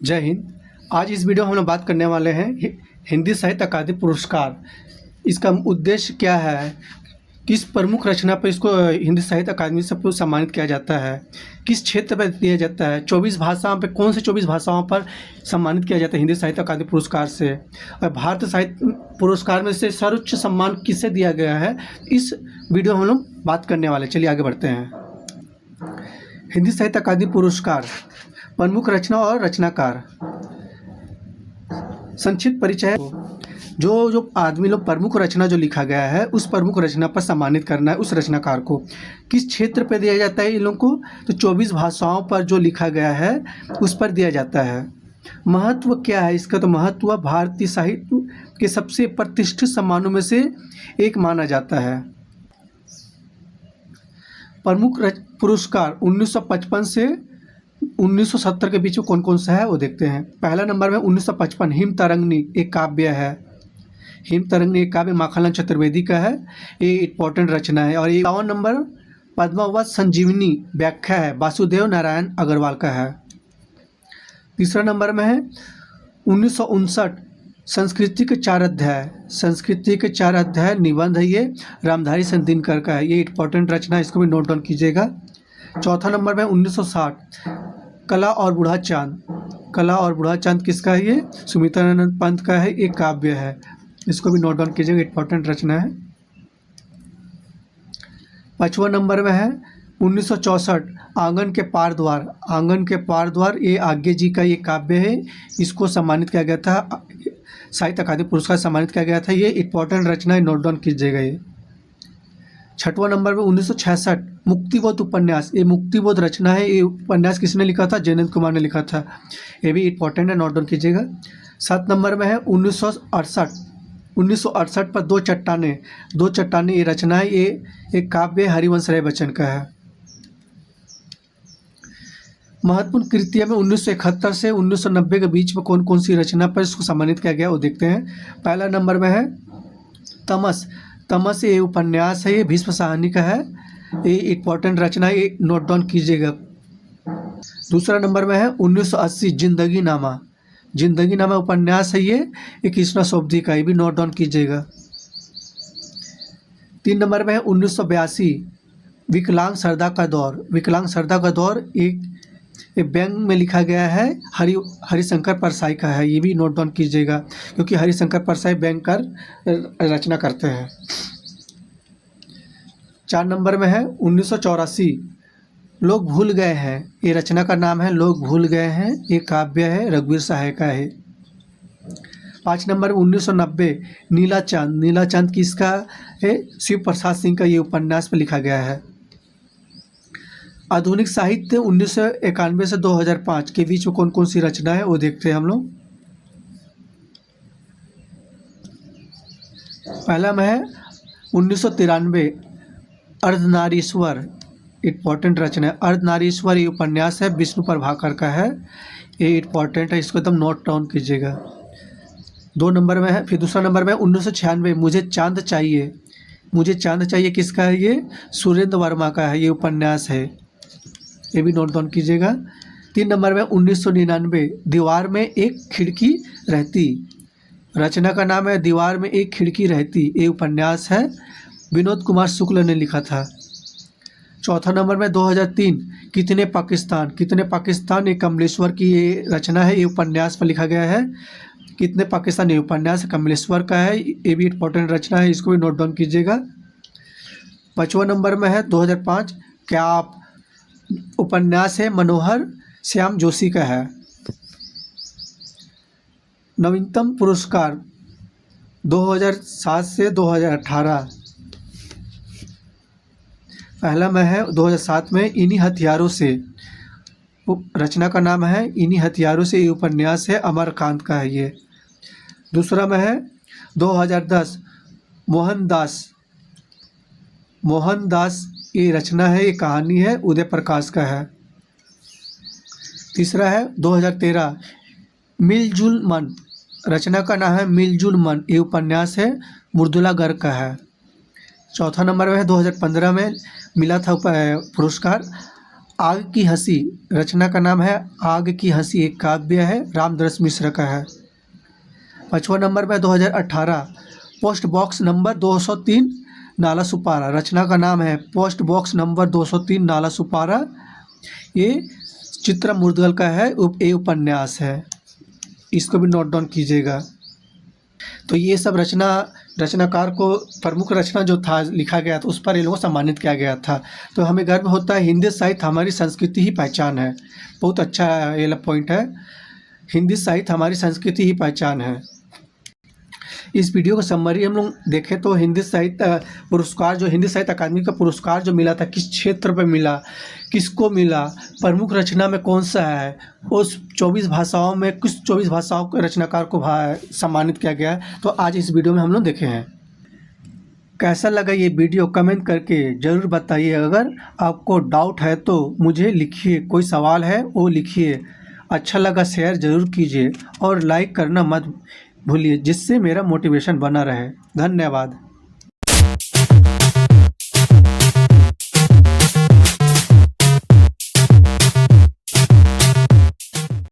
जय हिंद। आज इस वीडियो में हम लोग बात करने वाले हैं हिंदी साहित्य अकादमी पुरस्कार। इसका उद्देश्य क्या है, किस प्रमुख रचना पर इसको हिंदी साहित्य अकादमी से सम्मानित किया जाता है, किस क्षेत्र पर दिया जाता है, 24 भाषाओं पे कौन से 24 भाषाओं पर सम्मानित किया जाता है हिंदी साहित्य अकादमी पुरस्कार से, और भारत साहित्य पुरस्कार में से सर्वोच्च सम्मान किसे दिया गया है, इस वीडियो में हम लोग बात करने वाले। चलिए आगे बढ़ते हैं। हिंदी साहित्य अकादमी पुरस्कार, प्रमुख रचना और रचनाकार। संक्षिप्त परिचय। जो आदमी लोग प्रमुख रचना जो लिखा गया है उस प्रमुख रचना पर सम्मानित करना है उस रचनाकार को। किस क्षेत्र पर दिया जाता है इन लोगों को, तो 24 भाषाओं पर जो लिखा गया है उस पर दिया जाता है। महत्व क्या है इसका, तो महत्व भारतीय साहित्य के सबसे प्रतिष्ठित सम्मानों में से एक माना जाता है। प्रमुख पुरस्कार 1955 से 1970 के बीच में कौन कौन सा है वो देखते हैं। पहला नंबर में 1955 हिम तरंगिणी एक काव्य है। हिम तरंगिणी एक काव्य माखनलाल चतुर्वेदी का है, ये इम्पोर्टेंट रचना है। और 51 नंबर पद्मावत संजीवनी व्याख्या है, वासुदेव नारायण अग्रवाल का है। तीसरा नंबर में है 1959 संस्कृति के 4 अध्याय। संस्कृति के 4 अध्याय निबंध है, ये रामधारी सिंह दिनकर का है, ये इम्पोर्टेंट रचना है, इसको भी नोट डाउन कीजिएगा। चौथा नंबर में 1960 कला और बूढ़ा चांद। कला और बूढ़ा चांद किसका है, ये सुमित्रानंद पंत का है, एक काव्य है, इसको भी नोट डाउन कीजिएगा, इम्पोर्टेंट रचना है। 5वां नंबर में है 1964 आंगन के पार द्वार। आंगन के पार द्वार ये आज्ञे जी का ये काव्य है, इसको सम्मानित किया गया था, साहित्य अकादमी पुरस्कार सम्मानित किया गया था, ये इम्पोर्टेंट रचना है, नोट डाउन कीजिएगा ये। 6वां नंबर में 1966 मुक्तिबोध उपन्यास। ये मुक्तिबोध रचना है, ये उपन्यास किसने लिखा था, जयनंद कुमार ने लिखा था, ये भी इम्पोर्टेंट है, नोट डाउन कीजिएगा। 7 नंबर में है 1968 पर दो चट्टाने ये रचना है, ये एक काव्य हरिवंश राय बच्चन का है। महत्वपूर्ण कृतियाँ में 1971 से 1990 के बीच में कौन कौन सी रचना पर इसको सम्मानित किया गया वो देखते हैं। पहला नंबर में है तमस। तमस ये उपन्यास है, ये भीष्म साहनी का है, ये इम्पोर्टेंट रचना है, ये नोट डाउन कीजिएगा। दूसरा नंबर में है 1980 जिंदगी नामा। जिंदगी नामा उपन्यास है, ये कृष्णा सोबती का, ये भी नोट डाउन कीजिएगा। 3 नंबर में है 1982 विकलांग सरदा का दौर। विकलांग सरदा का दौर एक व्यंग में लिखा गया है, हरिशंकर परसाई का है, ये भी नोट डाउन कीजिएगा, क्योंकि हरिशंकर परसाई व्यंग का रचना करते हैं। 4 नंबर में है 1984 लोग भूल गए हैं। ये रचना का नाम है लोग भूल गए हैं, ये काव्य है, रघुवीर सहाय का है। 5 नंबर में 1990 नीला चांद। नीला चांद किसका है, शिव प्रसाद सिंह का, ये उपन्यास पर लिखा गया है। आधुनिक साहित्य 1991 से 2005 के बीच में कौन कौन सी रचना है वो देखते हैं हम लोग। पहला में है 1993 अर्धनारीश्वर, इम्पोर्टेंट रचना है। अर्धनारीश्वर ये उपन्यास है, विष्णु प्रभाकर का है, ये इम्पोर्टेंट है, इसको एकदम नोट डाउन कीजिएगा। 2 नंबर में है, फिर दूसरा नंबर में 1996 मुझे चांद चाहिए। मुझे चांद चाहिए किसका है, ये सुरेंद्र वर्मा का है, ये उपन्यास है, ये भी नोट डाउन कीजिएगा। 3 नंबर में 1999 दीवार में एक खिड़की रहती। रचना का नाम है दीवार में एक खिड़की रहती, ये उपन्यास है, विनोद कुमार शुक्ल ने लिखा था। चौथा नंबर में 2003 कितने पाकिस्तान। कितने पाकिस्तान ये कमलेश्वर की ये रचना है, ये उपन्यास पर लिखा गया है, कितने पाकिस्तान ये उपन्यास कमलेश्वर का है, ये भी इम्पोर्टेंट रचना है, इसको भी नोट डाउन कीजिएगा। 5वां नंबर में है 2005 क्या आप, उपन्यास है, मनोहर श्याम जोशी का है। नवीनतम पुरस्कार 2007 से 2018। पहला में है 2007 में इन्हीं हथियारों से। रचना का नाम है इन्हीं हथियारों से, ये उपन्यास है, अमरकांत का है ये। दूसरा में है 2010 मोहनदास ये रचना है, ये कहानी है, उदय प्रकाश का है। तीसरा है 2013 मिलजुल मन। रचना का नाम है मिलजुल मन, ये उपन्यास है, मुर्दुला गर्ग का है। चौथा नंबर में है 2015 में मिला था पुरस्कार आग की हंसी, रचना का नाम है आग की हंसी, एक काव्य है, रामदरस मिश्र का है। 5वां नंबर पे 2018 पोस्ट बॉक्स नंबर 203 नाला सुपारा, रचना का नाम है पोस्ट बॉक्स नंबर 203 नाला सुपारा, ये चित्रा मुद्गल का है, ये उपन्यास है, इसको भी नोट डाउन कीजिएगा। तो ये सब रचनाकार को प्रमुख रचना जो था लिखा गया था उस पर ये लोगों को सम्मानित किया गया था। तो हमें गर्व होता है, हिंदी साहित्य हमारी संस्कृति ही पहचान है। बहुत अच्छा ये पॉइंट है, हिंदी साहित्य हमारी संस्कृति ही पहचान है। इस वीडियो का समरी हम लोग देखें तो हिंदी साहित्य पुरस्कार, जो हिंदी साहित्य अकादमी का पुरस्कार जो मिला था, किस क्षेत्र पे मिला, किसको मिला, प्रमुख रचना में कौन सा है, उस 24 भाषाओं में किस 24 भाषाओं के रचनाकार को सम्मानित किया गया है, तो आज इस वीडियो में हम लोग देखे हैं। कैसा लगा ये वीडियो कमेंट करके ज़रूर बताइए। अगर आपको डाउट है तो मुझे लिखिए, कोई सवाल है वो लिखिए। अच्छा लगा शेयर ज़रूर कीजिए और लाइक करना मत भूलिए, जिससे मेरा मोटिवेशन बना रहे। धन्यवाद।